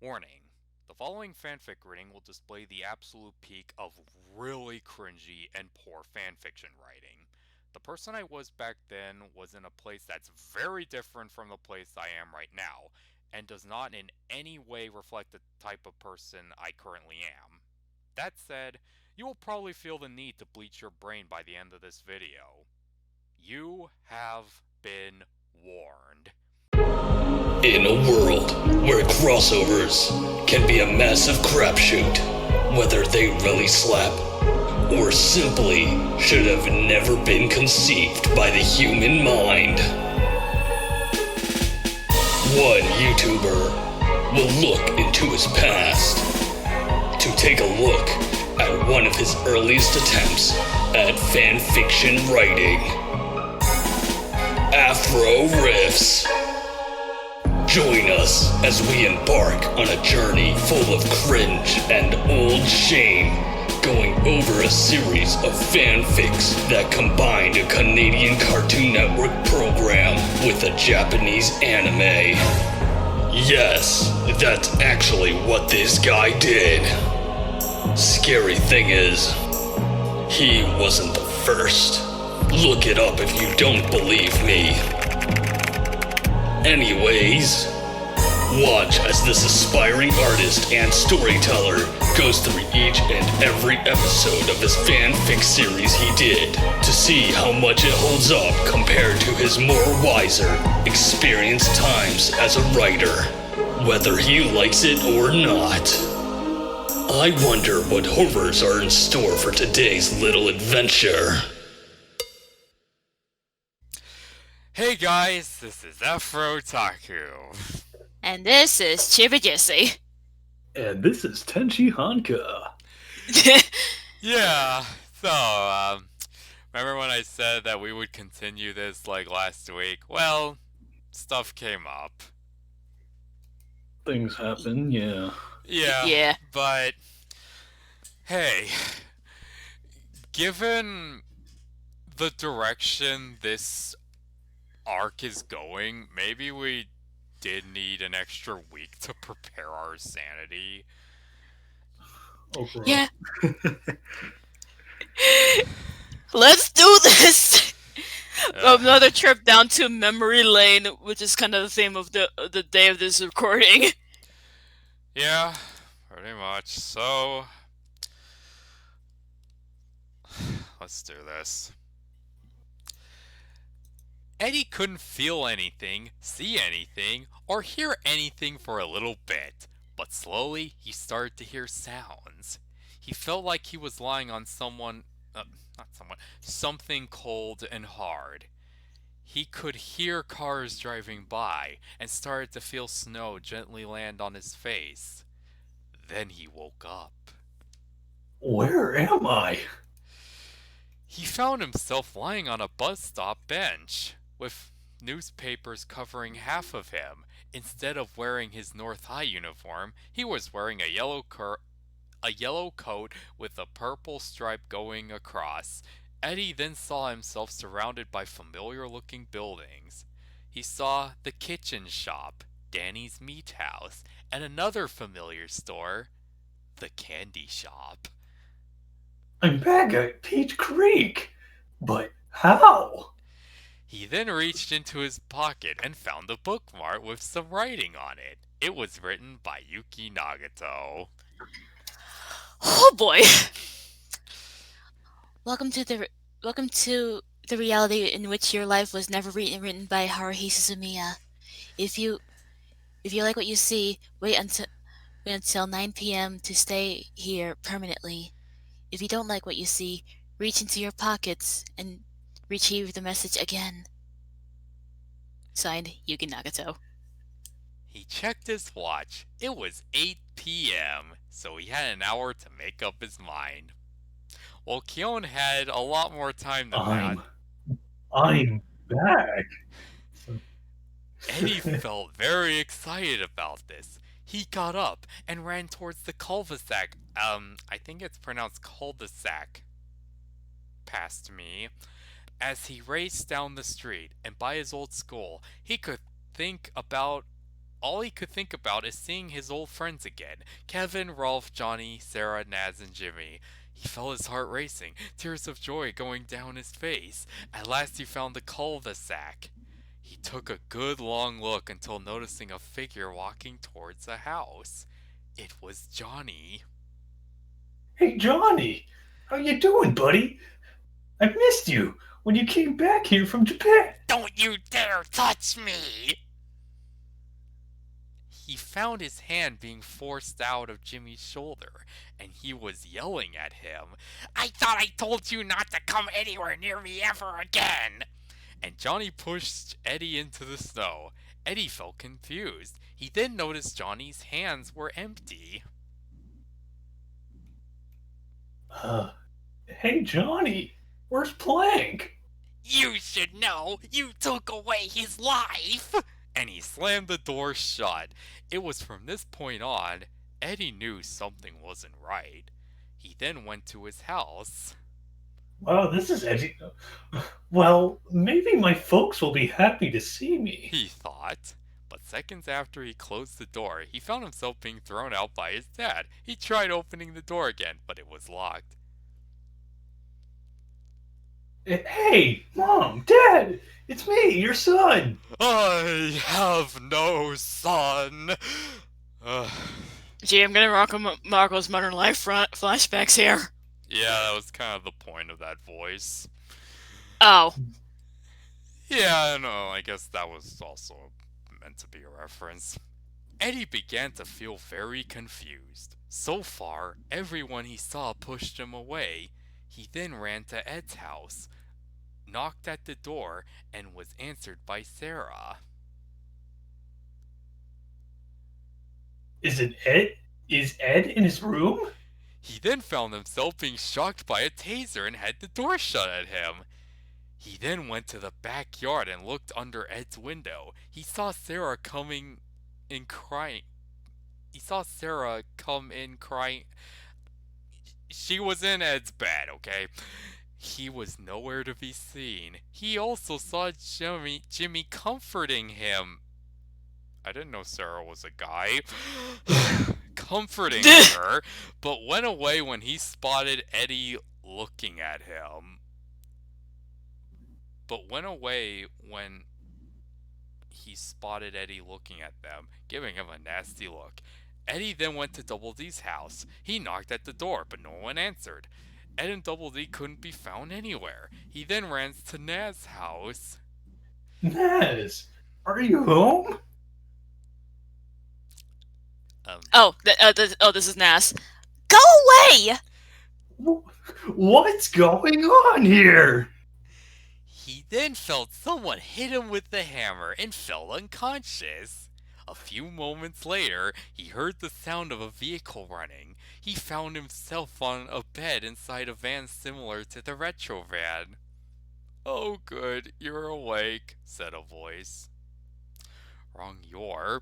Warning. The following fanfic reading will display the absolute peak of really cringy and poor fanfiction writing. The person I was back then was in a place that's very different from the place I am right now, and does not in any way reflect the type of person I currently am. That said, you will probably feel the need to bleach your brain by the end of this video. You have been warned. In a world where crossovers can be a massive crapshoot, whether they really slap or simply should have never been conceived by the human mind, one YouTuber will look into his past to take a look at one of his earliest attempts at fanfiction writing. Afro Riffs. Join us as we embark on a journey full of cringe and old shame, going over a series of fanfics that combined a Canadian Cartoon Network program with a Japanese anime. Yes, that's actually what this guy did. Scary thing is, he wasn't the first. Look it up if you don't believe me. Anyways, watch as this aspiring artist and storyteller goes through each and every episode of his fanfic series he did to see how much it holds up compared to his more wiser, experienced times as a writer, whether he likes it or not. I wonder what horrors are in store for today's little adventure. Hey guys, this is Afro. And this is Chiba Jesse. And this is Tenchi Hanka. Yeah, so, remember when I said that we would continue this like last week? Well, stuff came up. Things happen, yeah. Yeah. But, hey, given the direction this arc is going, maybe we did need an extra week to prepare our sanity. Oh, bro. Yeah. Let's do this! Another trip down to memory lane, which is kind of the theme of the day of this recording. Yeah, pretty much. So, let's do this. Eddy couldn't feel anything, see anything, or hear anything for a little bit, but slowly he started to hear sounds. He felt like he was lying on something cold and hard. He could hear cars driving by and started to feel snow gently land on his face. Then he woke up. Where am I? He found himself lying on a bus stop bench, with newspapers covering half of him. Instead of wearing his North High uniform, he was wearing a yellow coat with a purple stripe going across. Eddy then saw himself surrounded by familiar-looking buildings. He saw the kitchen shop, Danny's Meat House, and another familiar store, the candy shop. I'm back at Peach Creek. But how? He then reached into his pocket and found a bookmark with some writing on it. It was written by Yuki Nagato. Oh boy! Welcome to the reality in which your life was never written by Haruhi Suzumiya. If you like what you see, wait until 9 p.m. to stay here permanently. If you don't like what you see, reach into your pockets and retrieve the message again. Signed, Yuki Nagato. He checked his watch. It was 8 p.m., so he had an hour to make up his mind. Well, Kyon had a lot more time than that. I'm back. Eddy felt very excited about this. He got up and ran towards the cul-de-sac. I think it's pronounced cul-de-sac. Past me. As he raced down the street and by his old school, he could think about All he could think about is seeing his old friends again: Kevin, Rolf, Johnny, Sarah, Naz, and Jimmy. He felt his heart racing, tears of joy going down his face. At last he found the cul-de-sac. He took a good long look until noticing a figure walking towards a house. It was Johnny. Hey, Johnny! How you doing, buddy? I missed you when you came back here from Japan. Don't you dare touch me! He found his hand being forced out of Jimmy's shoulder, and he was yelling at him. I thought I told you not to come anywhere near me ever again! And Johnny pushed Eddy into the snow. Eddy felt confused. He then noticed Johnny's hands were empty. Hey, Johnny, where's Plank? You should know! You took away his life! And he slammed the door shut. It was from this point on, Eddy knew something wasn't right. He then went to his house. Wow, this is edgy. Well, maybe my folks will be happy to see me. He thought. But seconds after he closed the door, he found himself being thrown out by his dad. He tried opening the door again, but it was locked. Hey, Mom, Dad, it's me, your son. I have no son. Gee, I'm gonna rock Marco's modern life flashbacks here. Yeah, that was kind of the point of that voice. Oh. Yeah, no, I guess that was also meant to be a reference. Eddy began to feel very confused. So far, everyone he saw pushed him away. He then ran to Ed's house, knocked at the door, and was answered by Sarah. Is Ed in his room? He then found himself being shocked by a taser and had the door shut at him. He then went to the backyard and looked under Ed's window. He saw Sarah coming in crying. He saw Sarah come in crying. She was in Ed's bed, okay? He was nowhere to be seen. He also saw Jimmy comforting him. I didn't know Sarah was a guy. Comforting her, but went away when he spotted Eddy looking at him. Giving him a nasty look. Eddy then went to Double D's house. He knocked at the door, but no one answered. Ed and Double D couldn't be found anywhere. He then ran to Naz's house. Naz, are you home? This is Nas. Go away! What's going on here? He then felt someone hit him with the hammer and fell unconscious. A few moments later, he heard the sound of a vehicle running. He found himself on a bed inside a van similar to the retro van. Oh good, you're awake, said a voice. Wrong, you're.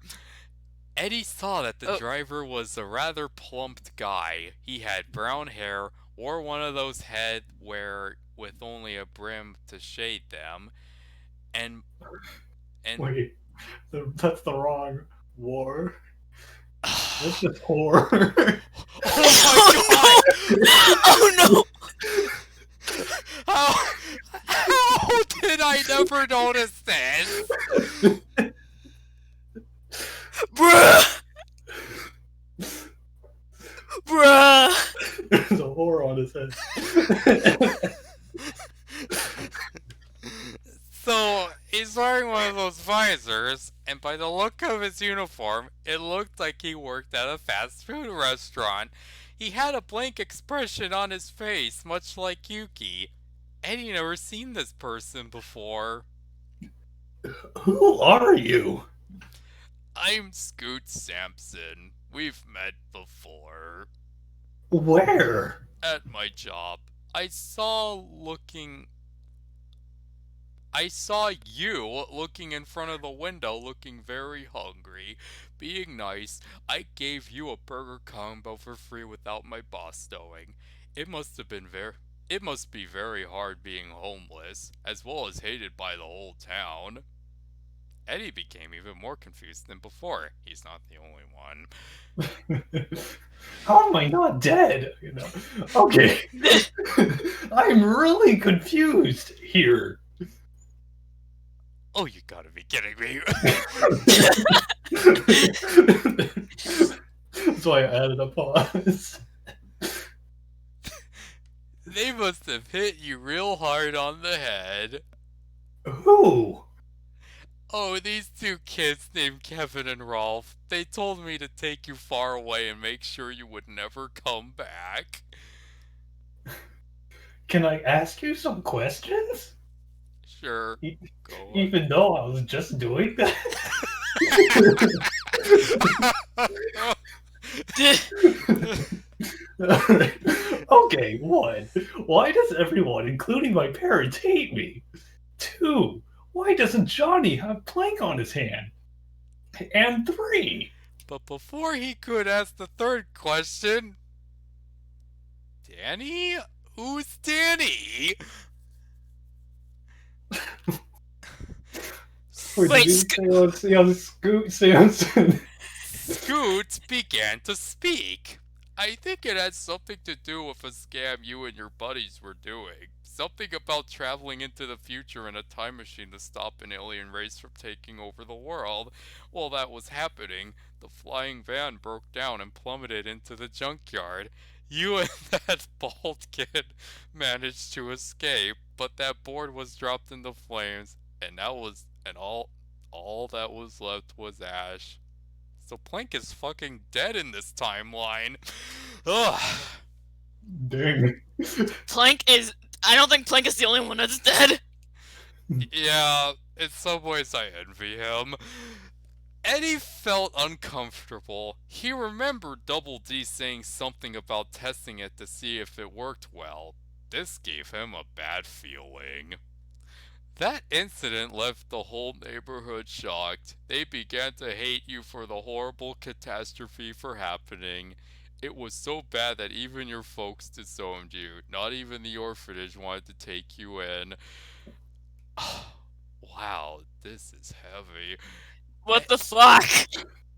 Eddy saw that the driver was a rather plumped guy. He had brown hair, wore one of those heads with only a brim to shade them, and Wait, that's the wrong war. That's just horror. Oh my god! Oh no! How did I never notice this? Bruh! Bruh! There's a horror on his head. So, he's wearing one of those visors, and by the look of his uniform, it looked like he worked at a fast food restaurant. He had a blank expression on his face, much like Yuki. Eddy never seen this person before. Who are you? I'm Scoot Sampson. We've met before. Where? At my job. I saw you looking in front of the window, looking very hungry. Being nice, I gave you a burger combo for free without my boss knowing. It must be very hard being homeless, as well as hated by the whole town. Eddy became even more confused than before. He's not the only one. How am I not dead? Okay. I'm really confused here. Oh, you gotta be kidding me. That's why I added a pause. They must have hit you real hard on the head. Who? Oh, these two kids named Kevin and Rolf. They told me to take you far away and make sure you would never come back. Can I ask you some questions? Sure. Go on. Even though I was just doing that? Okay, 1. Why does everyone, including my parents, hate me? 2. Why doesn't Johnny have Plank on his hand? And 3. But before he could ask the third question, Danny? Who's Danny? Wait, Scoot Samson. Scoot began to speak. I think it had something to do with a scam you and your buddies were doing. Something about traveling into the future in a time machine to stop an alien race from taking over the world. While that was happening, the flying van broke down and plummeted into the junkyard. You and that bald kid managed to escape, but that board was dropped into flames, and all that was left was ash. So Plank is fucking dead in this timeline. Ugh. Dang. I don't think Plank is the only one that's dead. Yeah, in some ways I envy him. Eddy felt uncomfortable. He remembered Double D saying something about testing it to see if it worked well. This gave him a bad feeling. That incident left the whole neighborhood shocked. They began to hate you for the horrible catastrophe for happening. It was so bad that even your folks disowned you. Not even the orphanage wanted to take you in. Wow, this is heavy. What the fuck?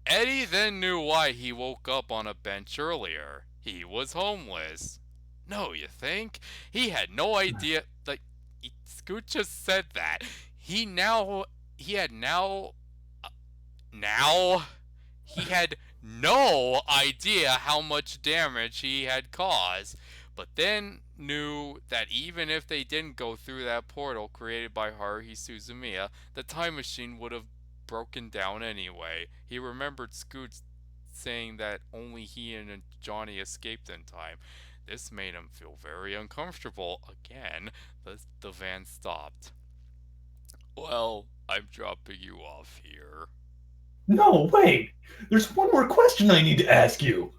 Eddy then knew why he woke up on a bench earlier. He was homeless. No, you think? He had no idea. Scoot just said that. He had no idea how much damage he had caused, but then knew that even if they didn't go through that portal created by Haruhi Suzumiya, the time machine would have broken down anyway. He remembered Scoot saying that only he and Johnny escaped in time. This made him feel very uncomfortable. Again, the van stopped. Well, I'm dropping you off here. No, wait. There's one more question I need to ask you.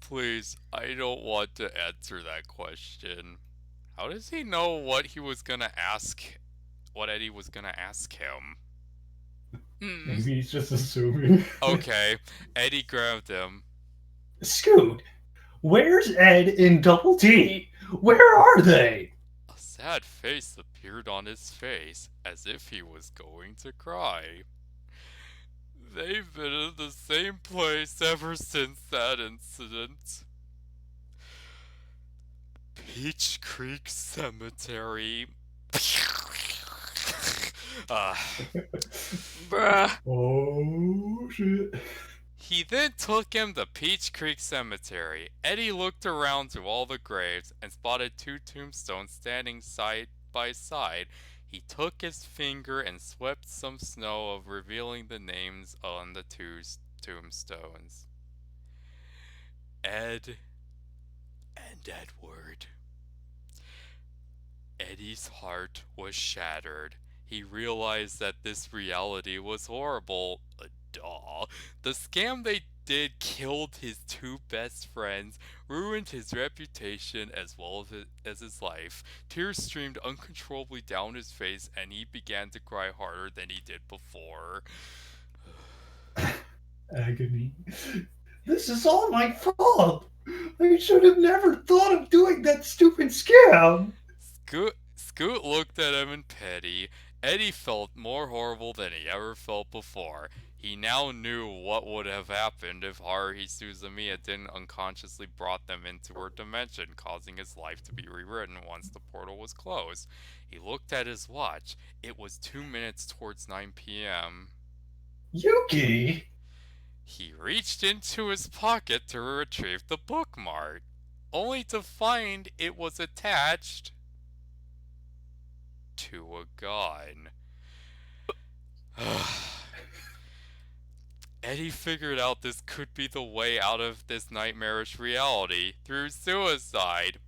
Please, I don't want to answer that question. How does he know what he was gonna ask? What Eddy was gonna ask him? Maybe he's just assuming. Okay, Eddy grabbed him. Scoot, where's Ed and Double D? Where are they? A sad face appeared on his face, as if he was going to cry. They've been in the same place ever since that incident. Peach Creek Cemetery. Bruh. Oh, shit. He then took him to Peach Creek Cemetery. Eddy looked around to all the graves and spotted 2 tombstones standing side by side. He took his finger and swept some snow of revealing the names on the 2 tombstones. Ed and Edward. Eddy's heart was shattered. He realized that this reality was horrible. The scam they did killed his 2 best friends, ruined his reputation as well as his life. Tears streamed uncontrollably down his face, and he began to cry harder than he did before. Agony. This is all my fault. I should have never thought of doing that stupid scam. Scoot looked at him in pity. Eddy felt more horrible than he ever felt before. He now knew what would have happened if Haruhi Suzumiya didn't unconsciously brought them into her dimension, causing his life to be rewritten once the portal was closed. He looked at his watch. It was 2 minutes towards 9 p.m. Yuki! He reached into his pocket to retrieve the bookmark, only to find it was attached to a gun. Eddy figured out this could be the way out of this nightmarish reality through suicide.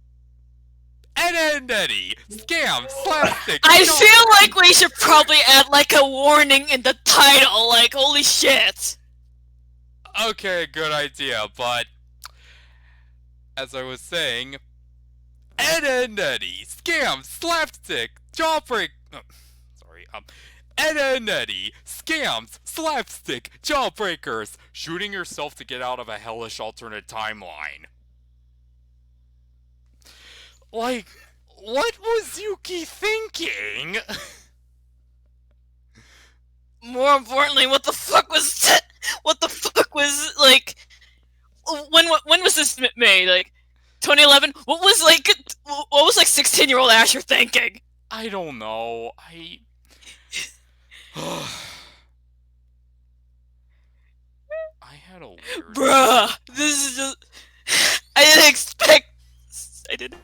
Eddy! Scam! Slapstick! I feel like we should probably add like a warning in the title, like holy shit! Okay, good idea, but as I was saying, Eddy! Scam! Slapstick! Jawbreak! Eddy! Scams! Slapstick! Jawbreakers! Shooting yourself to get out of a hellish alternate timeline. Like, what was Yuki thinking? More importantly, what the fuck was like? When was this made? Like 2011? What was like 16-year-old Asher thinking? I don't know. I had a weird... Bruh, this is just... I didn't expect... I didn't...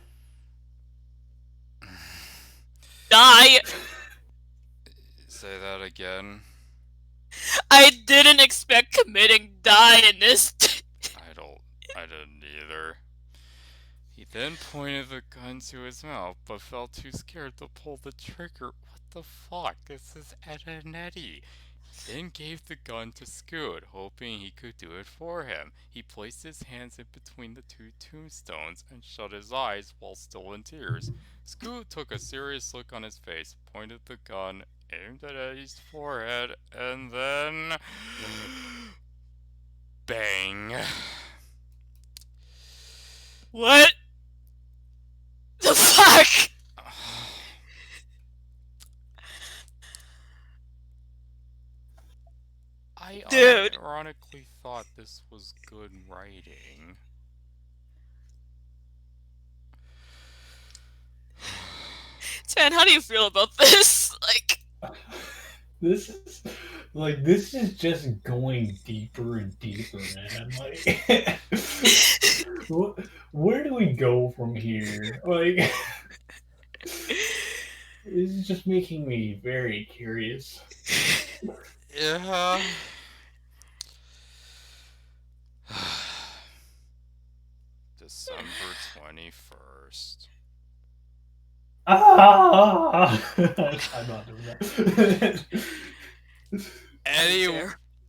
Die! Say that again. I didn't expect committing die in this... I didn't either. He then pointed the gun to his mouth, but felt too scared to pull the trigger. What the fuck? This is Eddy. He then gave the gun to Scoot, hoping he could do it for him. He placed his hands in between the two tombstones and shut his eyes while still in tears. Scoot took a serious look on his face, pointed the gun, aimed at Eddy's forehead, and then... bang. What? The fuck? I Dude. ironically thought this was good writing. Tan, how do you feel about this? Like... This is just going deeper and deeper, man. Like, where do we go from here? Like, this is just making me very curious. Yeah. December 21st. I'm not doing that.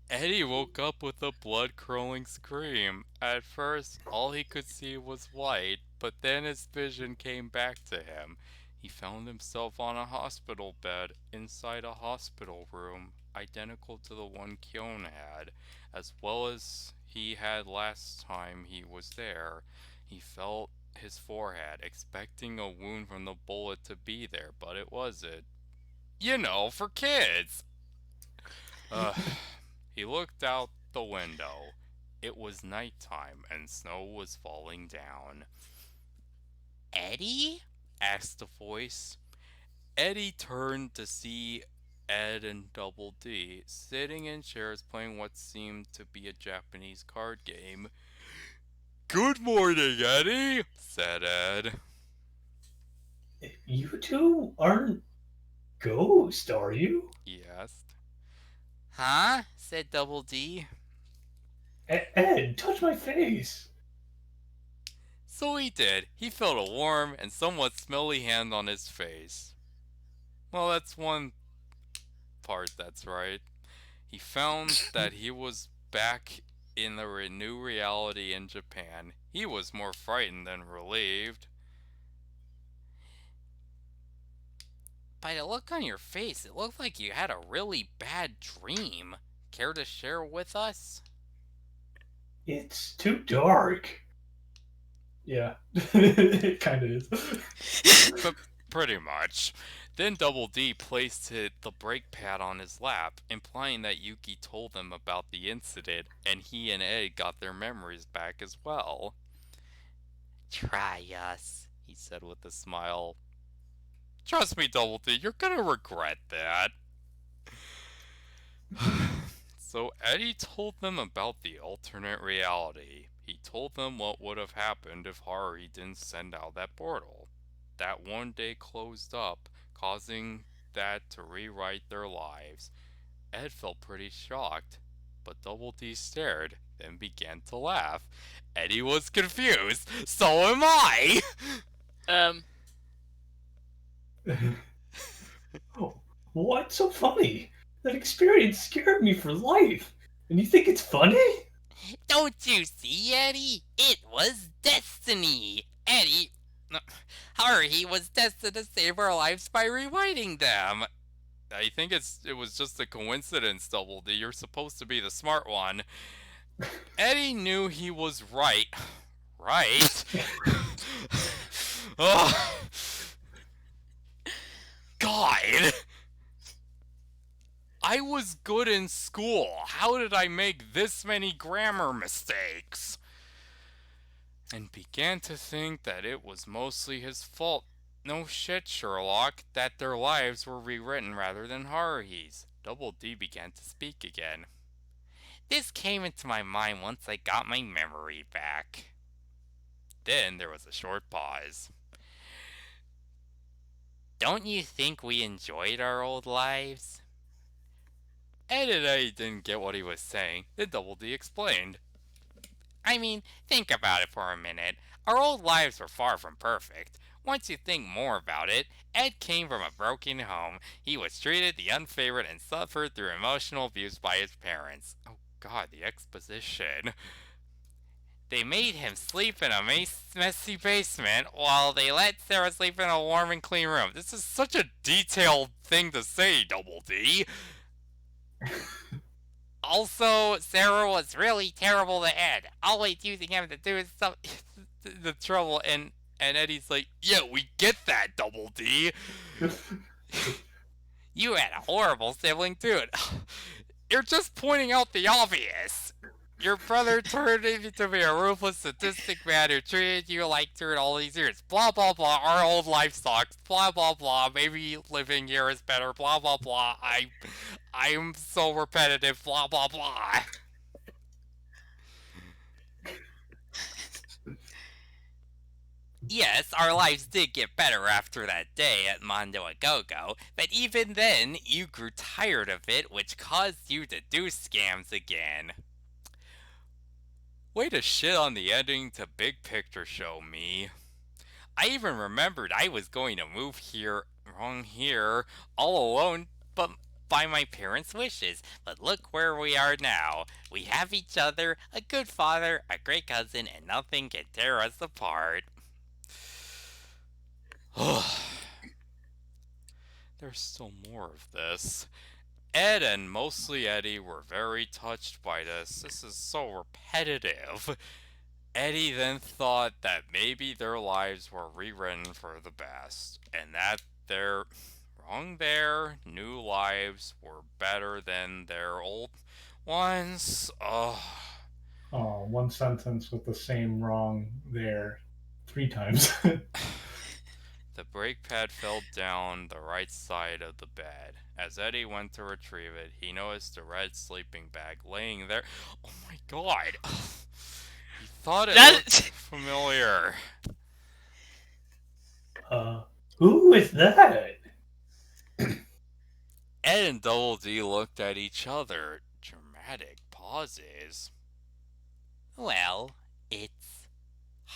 Eddy woke up with a blood-curdling scream. At first, all he could see was white, but then his vision came back to him. He found himself on a hospital bed, inside a hospital room, identical to the one Kyon had, as well as he had last time he was there. He felt his forehead, expecting a wound from the bullet to be there, but it wasn't. You know, for kids! He looked out the window. It was nighttime, and snow was falling down. Eddy? Asked the voice. Eddy turned to see Ed and Double D sitting in chairs playing what seemed to be a Japanese card game. "Good morning, Eddy," said Ed. You two aren't ghosts, are you? He asked. "Huh?" said Double D. Ed, touch my face. So he did. He felt a warm and somewhat smelly hand on his face. Well, that's one part that's right. He found that he was back in the new reality in Japan. He was more frightened than relieved. By the look on your face, it looked like you had a really bad dream. Care to share with us? It's too dark. Yeah, it kind of is. But pretty much. Then Double D placed the brake pad on his lap, implying that Yuki told them about the incident and he and Ed got their memories back as well. "Try us," he said with a smile. "Trust me, Double D, you're gonna regret that." So Eddy told them about the alternate reality. He told them what would have happened if Haruhi didn't send out that portal. That one day closed up, causing that to rewrite their lives. Ed felt pretty shocked, but Double D stared, then began to laugh. Eddy was confused. So am I! Oh, what's so funny? That experience scared me for life. And you think it's funny? Don't you see, Eddy? It was destiny. Eddy, Haruhi was destined to save our lives by rewriting them. I think it was just a coincidence, Double D. You're supposed to be the smart one. Eddy knew he was right. Right? Oh, God! I was good in school. How did I make this many grammar mistakes? And began to think that it was mostly his fault. No shit, Sherlock, that their lives were rewritten rather than Haruhi's. Double D began to speak again. This came into my mind once I got my memory back. Then there was a short pause. Don't you think we enjoyed our old lives? Ed and I didn't get what he was saying. Then Double D explained. I mean, think about it for a minute. Our old lives were far from perfect. Once you think more about it, Ed came from a broken home. He was treated the unfavored and suffered through emotional abuse by his parents. Oh God, the exposition. They made him sleep in a messy basement while they let Sarah sleep in a warm and clean room. This is such a detailed thing to say, Double D. Also, Sarah was really terrible to Ed, always using him to do the trouble, and Eddy's like, yeah, we get that, Double D. You had a horrible sibling too. You're just pointing out the obvious. Your brother turned into to be a ruthless, sadistic man who treated you like dirt all these years. Blah, blah, blah. Our old life sucks. Blah, blah, blah. Maybe living here is better. Blah, blah, blah. I'm so repetitive. Blah, blah, blah. Yes, our lives did get better after that day at Mondo a Go-Go, but even then, you grew tired of it, which caused you to do scams again. Way to shit on the ending to Big Picture Show, me. I even remembered I was going to move here, all alone, but by my parents' wishes. But look where we are now. We have each other, a good father, a great cousin, and nothing can tear us apart. There's still more of this. Ed and mostly Eddy were very touched by this. This is so repetitive. Eddy then thought that maybe their lives were rewritten for the best, and that their new lives were better than their old ones. Oh, one sentence with the same wrong there 3 times. The brake pad fell down the right side of the bed. As Eddy went to retrieve it, he noticed a red sleeping bag laying there. Oh my God! He thought it looked familiar. Who is that? Ed and Double D looked at each other. Dramatic pauses. Well, it's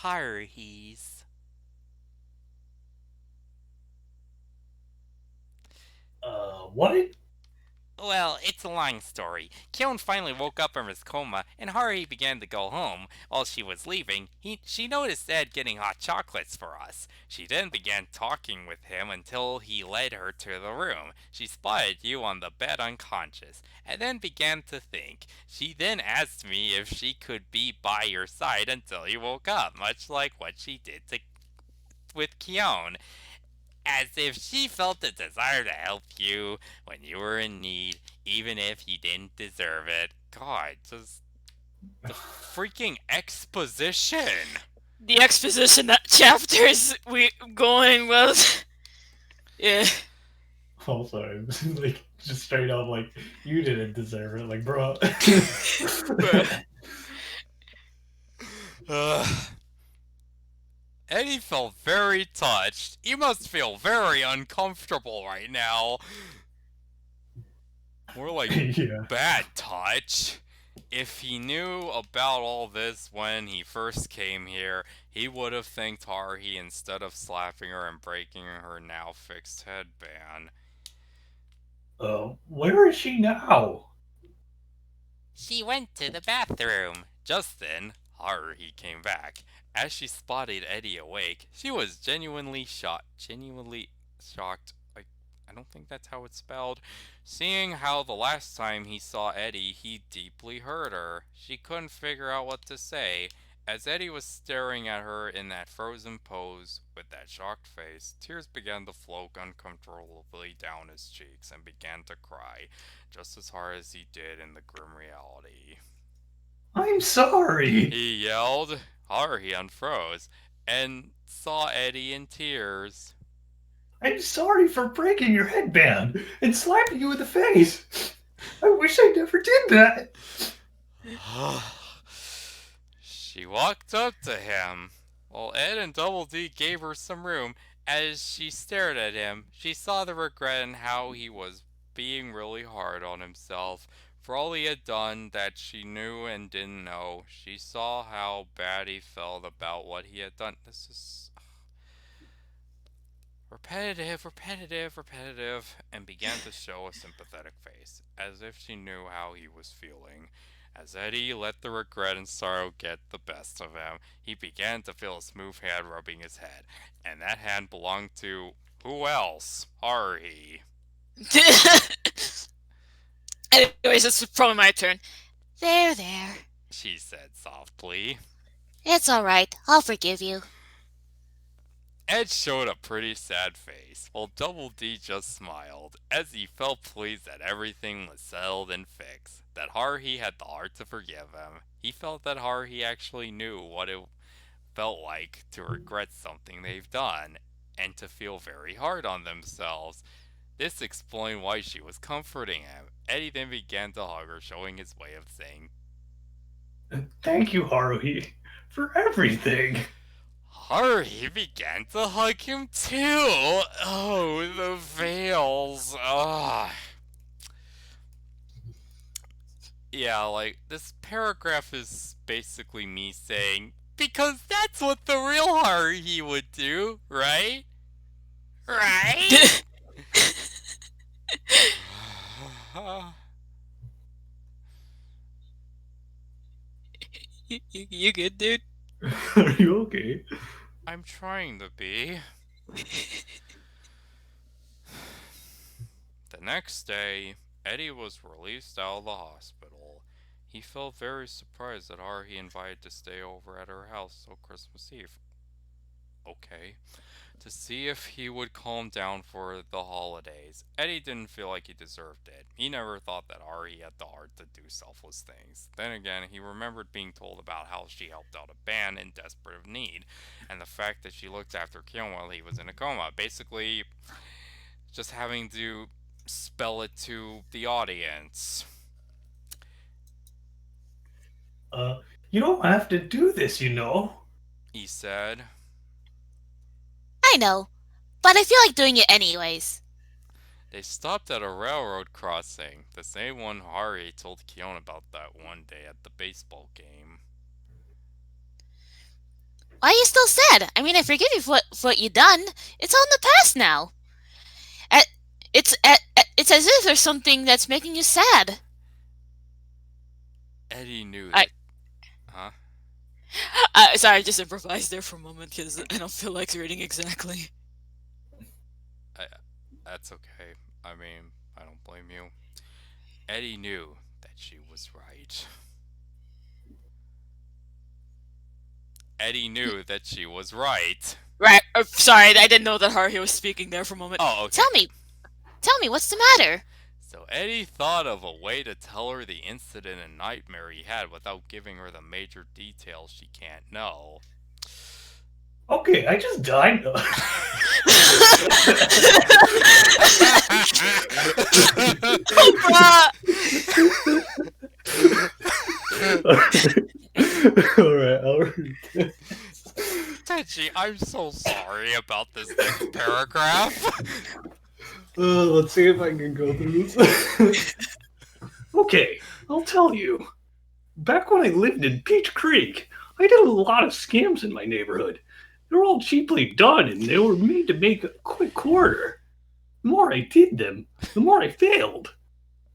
Haruhi's. What? Well, it's a long story. Kyon finally woke up from his coma, and Haruhi began to go home. While she was leaving, she noticed Ed getting hot chocolates for us. She then began talking with him until he led her to the room. She spotted you on the bed unconscious, and then began to think. She then asked me if she could be by your side until you woke up, much like what she did with Kyon. as if she felt the desire to help you when you were in need, even if you didn't deserve it. God, just the freaking exposition. The exposition that chapters we going well. Yeah. Also, like, just straight up, like, you didn't deserve it. Like, bro. Eddy felt very touched. You must feel very uncomfortable right now. More like Yeah. bad touch. If he knew about all this when he first came here, he would have thanked Haruhi instead of slapping her and breaking her now fixed headband. Where is she now? She went to the bathroom. Just then, Haruhi came back. As she spotted Eddy awake, she was genuinely shocked. I don't think that's how it's spelled. Seeing how the last time he saw Eddy, he deeply hurt her. She couldn't figure out what to say. As Eddy was staring at her in that frozen pose with that shocked face, tears began to flow uncomfortably down his cheeks and began to cry, just as hard as he did in the grim reality. I'm sorry. He yelled. Haruhi unfroze and saw Eddy in tears. I'm sorry for breaking your headband and slapping you in the face. I wish I never did that. She walked up to him. While Ed and Double D gave her some room, as she stared at him, she saw the regret in how he was being really hard on himself for all he had done that she knew and didn't know. She saw how bad he felt about what he had done. This is repetitive, and began to show a sympathetic face, as if she knew how he was feeling. As Eddy let the regret and sorrow get the best of him, he began to feel a smooth hand rubbing his head, and that hand belonged to who else? Haruhi. Anyways, it's probably my turn. There, She said softly. it's all right. I'll forgive you. Ed showed a pretty sad face, while Double D just smiled, as he felt pleased that everything was settled and fixed, that Haruhi had the heart to forgive him. He felt that Haruhi actually knew what it felt like to regret something they've done, and to feel very hard on themselves. This explained why she was comforting him. Eddy then began to hug her, showing his way of saying, Thank you, Haruhi, for everything. Haruhi began to hug him too. Oh, the veils. Ugh. Yeah, like, this paragraph is basically me saying, because that's what the real Haruhi would do, right? Right? You good, dude? Are you okay? I'm trying to be. The next day, Eddy was released out of the hospital. He felt very surprised that Haruhi invited to stay over at her house till Christmas Eve. Okay. To see if he would calm down for the holidays. Eddy didn't feel like he deserved it. He never thought that Haruhi had the heart to do selfless things. Then again, he remembered being told about how she helped out a band in desperate of need, and the fact that she looked after Kyon while he was in a coma. Basically, just having to spell it to the audience. You don't have to do this, you know. He said. I know, but I feel like doing it anyways. They stopped at a railroad crossing, the same one Haruhi told Kyon about that one day at the baseball game. Why are you still sad? I mean, I forgive you for what you done. It's all in the past now. It's as if there's something that's making you sad. Eddy knew that. Huh? Sorry, I just improvised there for a moment because I don't feel like reading exactly. That's okay. I mean, I don't blame you. Eddy knew that she was right. Eddy knew that she was right. Right. Sorry, I didn't know that Haruhi was speaking there for a moment. Oh, okay. Tell me, what's the matter? So Eddy thought of a way to tell her the incident and nightmare he had without giving her the major details she can't know. Okay, I just died. Alright, I'll read this. Tenchi, I'm so sorry about this next paragraph. Let's see if I can go through this. Okay, I'll tell you. Back when I lived in Peach Creek, I did a lot of scams in my neighborhood. They were all cheaply done and they were made to make a quick quarter. The more I did them, the more I failed.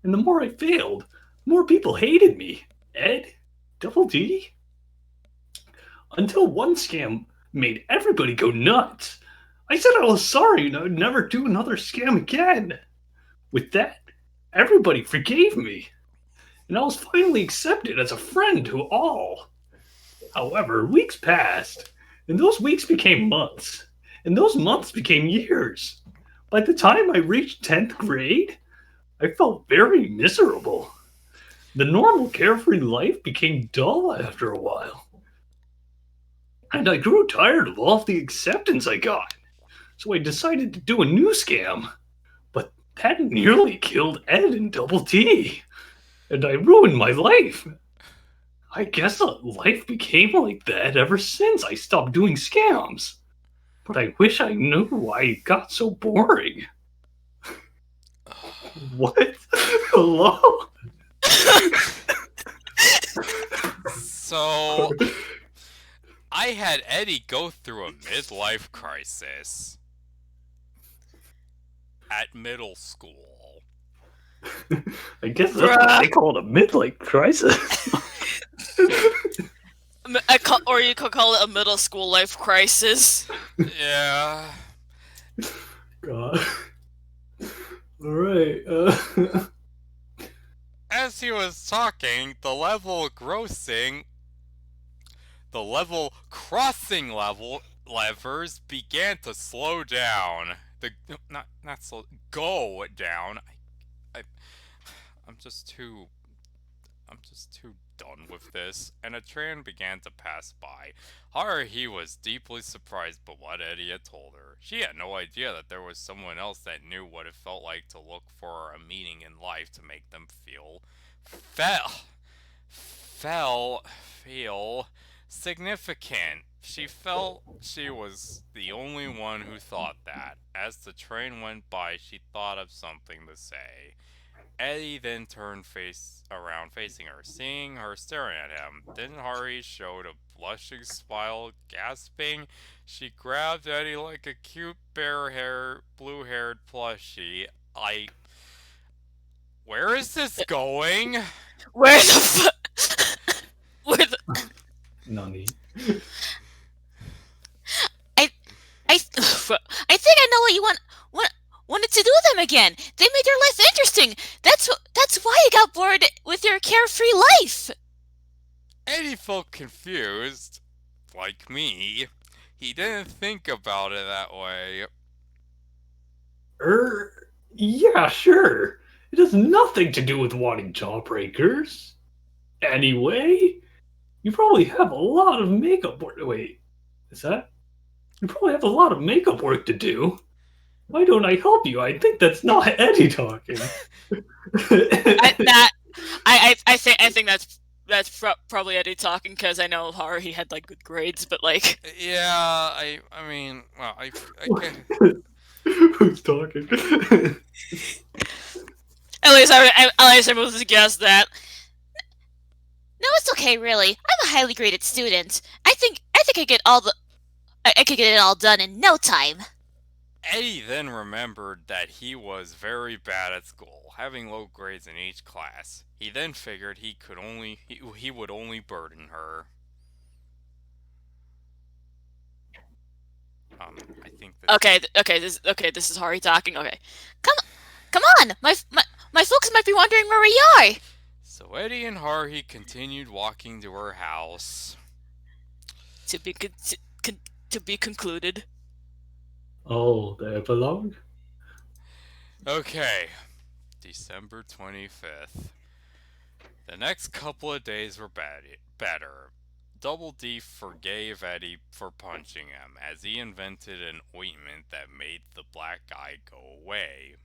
And the more I failed, the more people hated me. Ed? Double D? Until one scam made everybody go nuts. I said I was sorry and I would never do another scam again. With that, everybody forgave me. And I was finally accepted as a friend to all. However, weeks passed, and those weeks became months, and those months became years. By the time I reached 10th grade, I felt very miserable. The normal carefree life became dull after a while. And I grew tired of all the acceptance I got. So I decided to do a new scam. But that nearly killed Ed and Double T. And I ruined my life. I guess life became like that ever since I stopped doing scams. But I wish I knew why it got so boring. What? Hello? So, I had Eddy go through a midlife crisis at middle school. I guess that's what they call it, a midlife crisis. Or you could call it a middle school life crisis. Yeah. God. Alright, As he was talking, the level crossing levers began to slow down. Go down. I'm just too done with this. And a train began to pass by. Haruhi was deeply surprised by what Eddy had told her. She had no idea that there was someone else that knew what it felt like to look for a meaning in life to make them feel significant. She felt she was the only one who thought that. As the train went by, she thought of something to say. Eddy then turned around facing her, seeing her staring at him. Then Haruhi showed a blushing smile, gasping. She grabbed Eddy like a cute blue-haired plushie. Where is this going? Where the Nani. I think I know what you wanted to do them again. They made your life interesting. That's why you got bored with your carefree life. Eddy felt confused. Like me. He didn't think about it that way. Yeah, sure. It has nothing to do with wanting jawbreakers. Anyway, you probably have a lot of makeup work. Wait, is that? You probably have a lot of makeup work to do. Why don't I help you? I think that's not Eddy talking. I think that's probably Eddy talking, because I know Haruhi had like good grades, but like. Yeah, I mean, well, I Who's talking? At least I'm supposed to guess that. No, it's okay, really. I'm a highly graded student. I think I could get it all done in no time. Eddy then remembered that he was very bad at school, having low grades in each class. He then figured he would only burden her. I think that. This is Haruhi talking. Okay, come on, my folks might be wondering where we are. So Eddy and Haruhi continued walking to her house. To be concluded. Oh, the epilogue? Okay, December 25th. The next couple of days were better. Double D forgave Eddy for punching him, as he invented an ointment that made the black eye go away.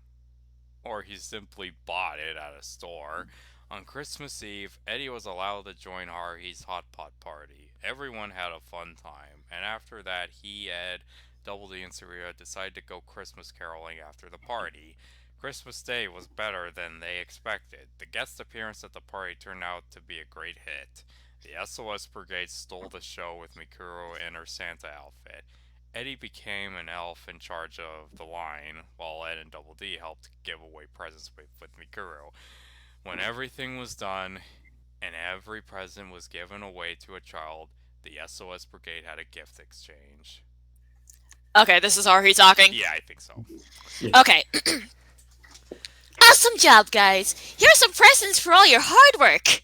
Or he simply bought it at a store. On Christmas Eve, Eddy was allowed to join Haruhi's hot pot party. Everyone had a fun time, and after that, he, Ed, Double D, and Surya decided to go Christmas caroling after the party. Christmas Day was better than they expected. The guest appearance at the party turned out to be a great hit. The SOS Brigade stole the show with Mikuro in her Santa outfit. Eddy became an elf in charge of the line, while Ed and Double D helped give away presents with Mikuro. When everything was done, and every present was given away to a child, the SOS Brigade had a gift exchange. Okay, this is Haruhi talking. Yeah, I think so. Yeah. Okay. Awesome job, guys! Here's some presents for all your hard work!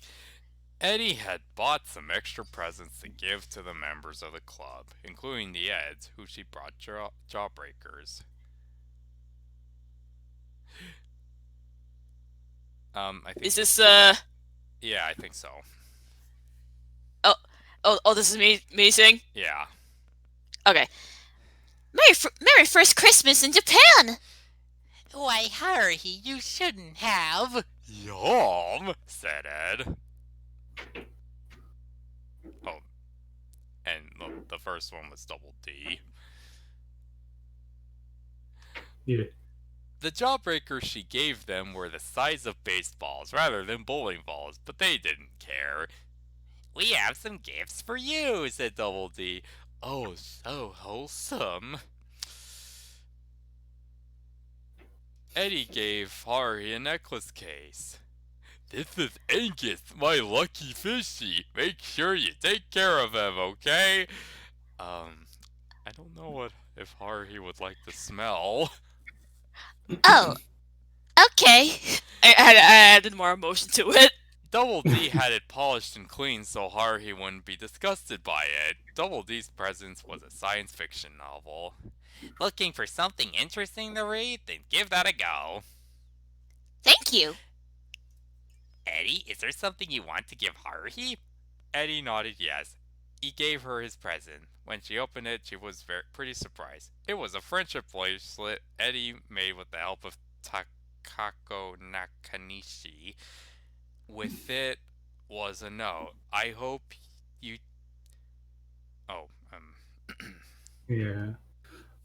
Eddy had bought some extra presents to give to the members of the club, including the Eds, who she brought jawbreakers. I think. Is this, Yeah, I think so. Oh, this is me saying? Yeah. Okay. Merry first Christmas in Japan! Why, Haruhi, you shouldn't have. Yum, said Ed. Oh, and the first one was Double D. Yeah. The jawbreakers she gave them were the size of baseballs rather than bowling balls, but they didn't care. We have some gifts for you, said Double D. Oh, so wholesome. Eddy gave Haruhi a necklace case. This is Angus, my lucky fishy. Make sure you take care of him, okay? I don't know if Haruhi would like the smell. Oh, okay. I added more emotion to it. Double D had it polished and clean so Haruhi wouldn't be disgusted by it. Double D's presence was a science fiction novel. Looking for something interesting to read? Then give that a go. Thank you. Eddy, is there something you want to give Haruhi? Eddy nodded yes. He gave her his present. When she opened it, she was pretty surprised. It was a friendship bracelet Eddy made with the help of Takako Nakanishi. With it was a note. I hope you... Oh, Yeah.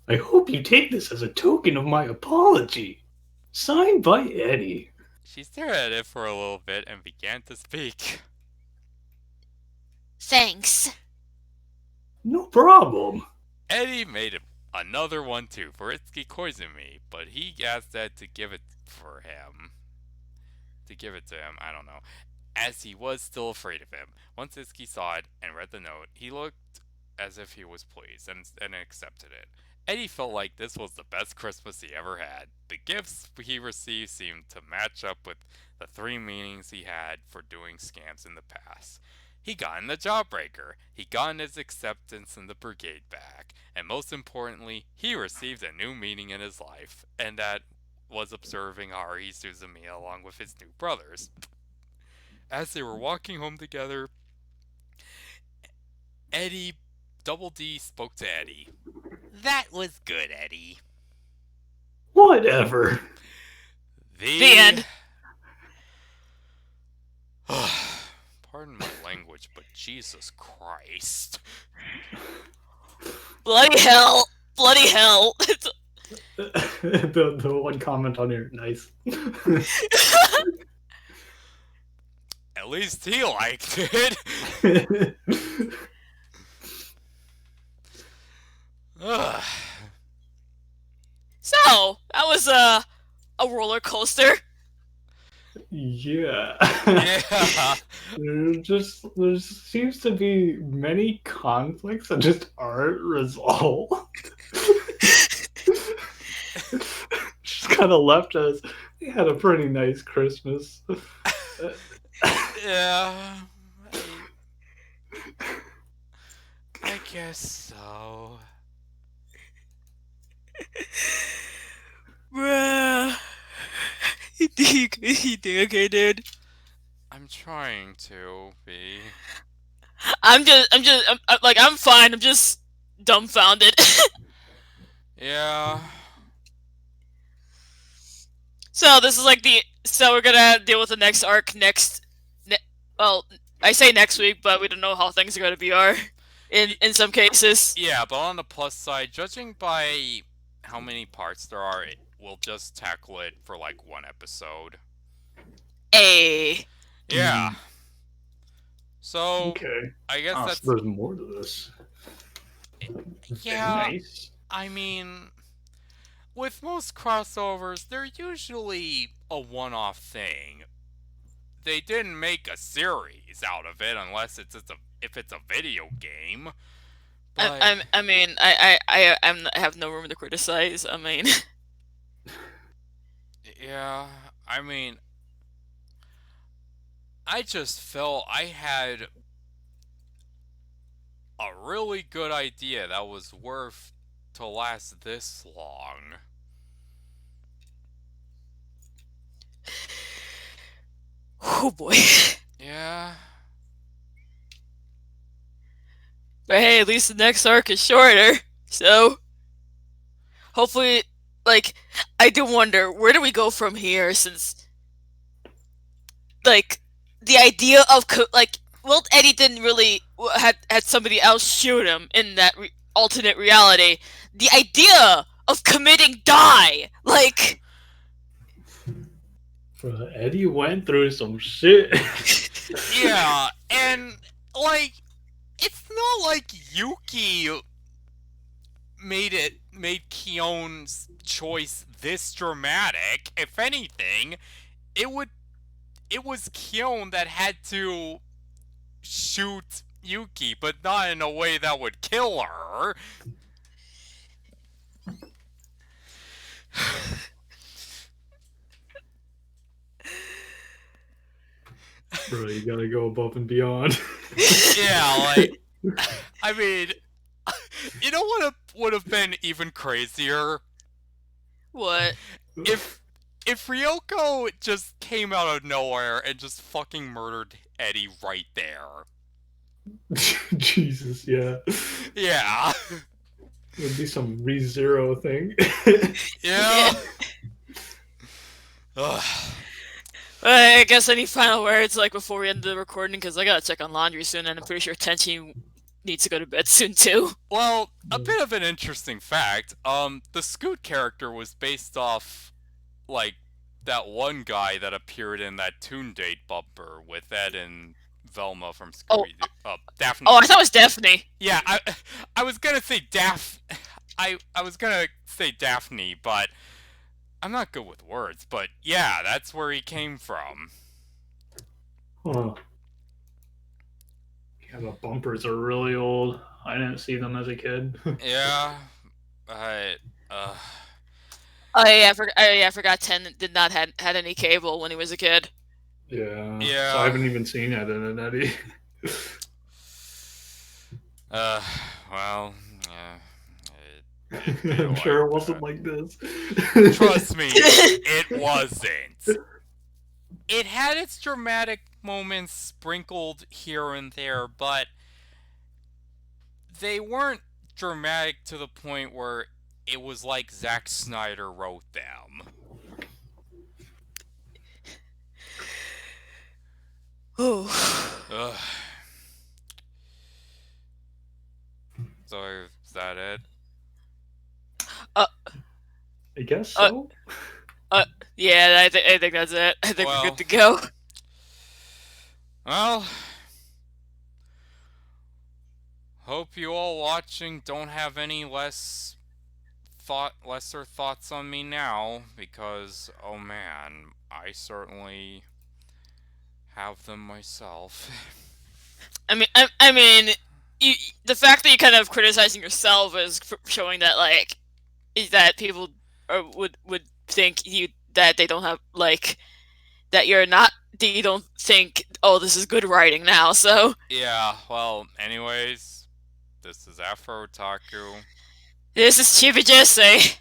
I hope you take this as a token of my apology. Signed by Eddy. She stared at it for a little bit and began to speak. Thanks. No problem. Eddy made another one too for Itsuki Koizumi, but he asked Ed to give it for him. To give it to him, I don't know. As he was still afraid of him. Once Itsuki saw it and read the note, he looked as if he was pleased and accepted it. Eddy felt like this was the best Christmas he ever had. The gifts he received seemed to match up with the 3 meanings he had for doing scams in the past. He gotten the jawbreaker, he gotten his acceptance in the brigade back, and most importantly, he received a new meaning in his life, and that was observing Haruhi Suzumiya along with his new brothers. As they were walking home together, Double D spoke to Eddy. That was good, Eddy. Whatever. The end. Pardon my language, but Jesus Christ. Bloody hell. Bloody hell. the one comment on here, nice. At least he liked it. So, that was a roller coaster. Yeah. Yeah. There seems to be many conflicts that just aren't resolved. Just kind of left us. We had a pretty nice Christmas. Yeah. I guess so. You doing okay, dude? I'm trying to be. I'm fine. I'm just dumbfounded. Yeah. So this is like so we're gonna deal with the next arc well, I say next week, but we don't know how things are gonna be in some cases. Yeah, but on the plus side, judging by how many parts there are, we'll just tackle it for like one episode. A. Yeah. So, Okay. I guess that's... So there's more to this. Yeah, Nice. I mean, with most crossovers, they're usually a one-off thing. They didn't make a series out of it unless if it's a video game. But I have no room to criticize. I mean, yeah, I mean, I just felt I had a really good idea that was worth to last this long. oh boy. Yeah. But hey, at least the next arc is shorter. So hopefully, like, I do wonder where do we go from here, since like the idea of well, Eddy didn't really had somebody else shoot him in that alternate reality. The idea of committing die, like, Eddy went through some shit. Yeah, and like, it's not like Yuki made Kion's choice this dramatic. If anything, it was Kion that had to shoot Yuki, but not in a way that would kill her. Bro, you gotta go above and beyond. Yeah, like, I mean, you know what would have been even crazier? what? If Ryoko just came out of nowhere and just fucking murdered Eddy right there. Jesus, yeah. Yeah. It would be some ReZero thing. Yeah. Ugh. I guess any final words, like, before we end the recording, because I gotta check on laundry soon, and I'm pretty sure Tenchi needs to go to bed soon too. Well, a bit of an interesting fact. The Scoot character was based off, like, that one guy that appeared in that Toon Date bumper with Ed and Velma from Scooby-Doo. Daphne. Oh, I thought it was Daphne. Yeah, I was gonna say I was gonna say Daphne, but I'm not good with words. But yeah, that's where he came from. Huh. Yeah, the bumpers are really old. I didn't see them as a kid. Yeah, but Oh yeah, I forgot. Ten did not had any cable when he was a kid. Yeah. Yeah. So I haven't even seen Ed and Eddy. Well, yeah. I'm sure it wasn't like this. Trust me, it wasn't. It had its dramatic moments sprinkled here and there, but they weren't dramatic to the point where it was like Zack Snyder wrote them. Oh. So, is that it? I guess so. Yeah, I think that's it. I think Well, we're good to go. Well, hope you all watching don't have any lesser thoughts on me now, because, oh man, I certainly have them myself. I mean, the fact that you kind of criticizing yourself is showing that, like, that people would think that they don't have, like, that you don't think, oh, this is good writing now. So Yeah, well, anyways, this is Afro Otaku. this is Chibi Jesse.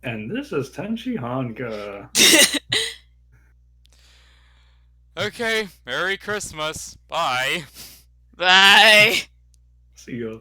And this is Tenchi Hanka. Okay, Merry Christmas. Bye. Bye. See ya.